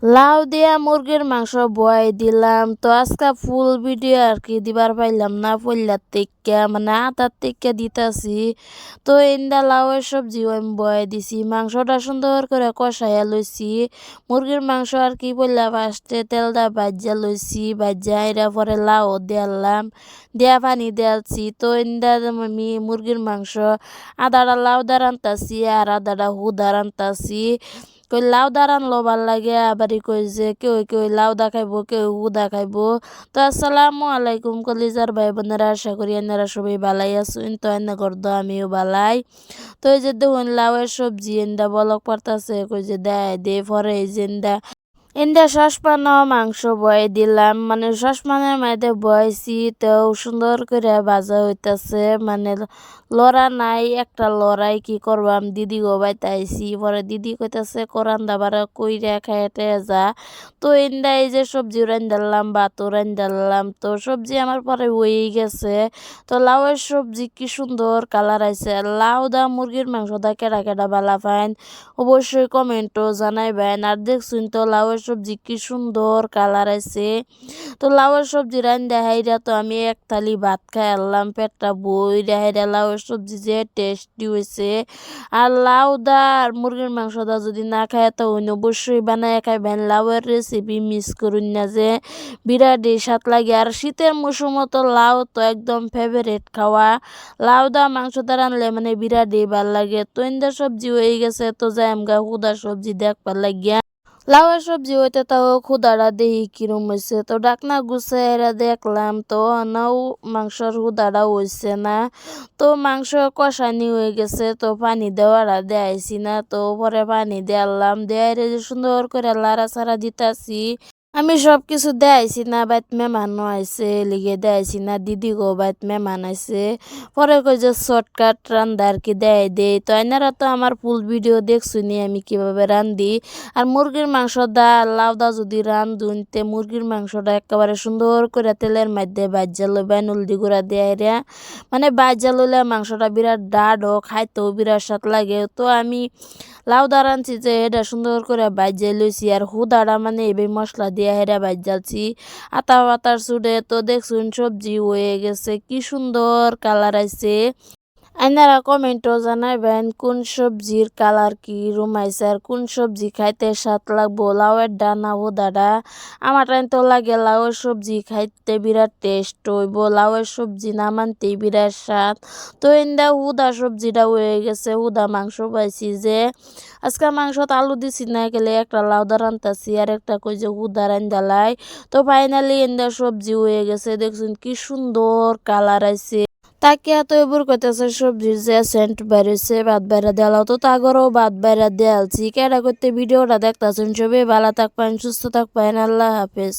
লাউ দিয়া মুরগির মাংস বয় দিলাম তো আজকে ফুল ভিডিও আর কি দিবার পাইলাম না পইলার থেকে মানে আটার থেকে দিতাছি। তো ইন্দা লাউয়ের সবজি আমি বয় দিছি, মাংসটা সুন্দর করে কষাইয়া লইছি। মুরগির মাংস আর কি পইলা ফার্স্টে তেলটা ভাজ্যা লইছি, ভাজ্যা এরা পরে লাউ দিয়ালাম, দিয়া পানি দিয়ালছি। তো ইন্দা আমি মুরগির মাংস আদাটা লাউ দা রান্তাছি আর আদাটা হুদা রান্তাছি। কই লাউ দা রানলো ভাল লাগে, আবারই কই যে কেউ কেউ লাউ দা খাইবো, কেউ উদা খাইবো। তো আসসালামু আলাইকুম কলিজার ভাই বোনেরা, আশা করি আপনারা সবাই ভালাই আছেন। তো এনে করতো আমিও ভালাই। তো এই যে দেখুন লাউয়ের সবজি এন্দা বলক পড়তাছে, কই যে দেয় দে পরে এই যে এন্দা সসপ্যানও মাংস বয়ে দিলাম, মানে সসপ্যানের মধ্যে বয়েছি। তো সুন্দর করে ভাজা হইতাছে, মানে লড়া নাই, একটা লড়াই কি করবাম, দিদি গো বাইতাইছি পরে দিদি কইতাছে কোরআন দাবার কইরা খাইতে যা। তো এন্দা এই যে সবজি রান্দালাম, ভাতও রান্দালাম, তো সবজি আমার পরে হয়েই গেছে। তো লাউয়ের সবজি কি সুন্দর কালার আইছে। লাউ দা মুরগির মাংস দা কেডা কেডা বালা পাইন অবশ্যই কমেন্টও জানাইবেন। আর দেখছুন তো লাউয়ের সবজি কি সুন্দর কালার আছে। তো লাউয়ের সবজি রান্দা হাইরা তো আমি এক থালি ভাত খাই আনলাম, পেটটা বইরা হাইরা লাউয়ের সবজি যে টেস্টি হয়েছে। আর লাউ দা আর মুরগির মাংস দা যদি না খায় তো অবশ্যই বানায় খাইবেন। লাউয়ের রেসিপি মিস করুন না, যে বিরাটই স্বাদ লাগে। আর শীতের মৌসুমে তো লাউ তো একদম ফেভারিট খাওয়া। লাউ দা মাংস দা রানলে মানে বিরাটই ভাল লাগে। তো ইন্দা সবজি হয়ে গেছে, তো যাই আমগা হুদা সবজি দেখবার লাগিয়া। লাউয়ের সবজি হইতে তাও খুদারা দেহি কিরম হয়েছে, তো ডাকনা গুছাইরা দেখলাম তো নাও মাংসর হুদারা হয়েছে না। তো মাংস কষানি হয়ে গেছে, তো পানি দেওয়ারা দেয়াইছি না, তো পরে পানি দেয়ালাম, দেয়ারে যে সুন্দর করে লাড়া ছাড়া দিতাছি। আমি সব কিছু দেয়াইছি না, বাইত মেহমান আইছে লিগে দেয়াইছি না, দিদি গো বাইত মেহমান আইছে। পরে কই যে শর্টকাট রান্দা আর কি দেয় দেই। তো এনারা তো আমার ফুল ভিডিও দেখছুনি আমি কিভাবে রান্ধি। আর মুরগির মাংস দা লাউ দা যদি রান্ধুন তে মুরগির মাংসটা একেবারে সুন্দর করে তেলের মধ্যে ভাজ্যা লইবেন, হলদি গুঁড়া দিয়ে মানে ভাজ্যা লইলে মাংসটা বিরাট ডাঢ় ও খাইতেও বিরাট স্বাদ লাগে। তো আমি লাউ দা রাঁধছি যে এটা সুন্দর করে ভাজ্যা লইছি, আর হুদাটা মানে এবার মশলা দিয়ে হেরা ভাজ্যালছি আতা পাতার চুড়ে। তো দেখছুন সবজি হয়ে গেছে, কি সুন্দর কালার আইছে। আইনারা কমেন্টও জানাইবেন কোন সবজির কালার কি রুমাইছে, আর কোন সবজি খাইতে স্বাদ লাগবো, লাউয়ের ডানা হুদাডা। আমার টাইম তো লাগে লাউয়ের সবজি খাইতে বিরাট টেস্ট হইব, লাউয়ের সবজি না মানতেই বিরাট স্বাদ। তো ইন্দা হুদা সবজিটা হয়ে গেছে, হুদা মাংস পাইছি যে আজকে মাংসত আলু দিছি না, গেলে একটা লাউ দা রান্তাছি আর একটা কই যে হুদা রান্দালাই। তো ফাইনালি ইন্দা সবজি হয়ে গেছে, দেখছেন কি সুন্দর কালার আইছে। তাকে এত এবার কইতেছে সবজির যে সেন্ট বেরোছে ভাত বাইরা দেওয়াও, তো তাগরও ভাত বাইরা দেয়ালছি। কেডা করতে ভিডিওটা দেখতেছেন সবাই ভালো থাকবেন, সুস্থ থাকবেন, আল্লাহ হাফেজ।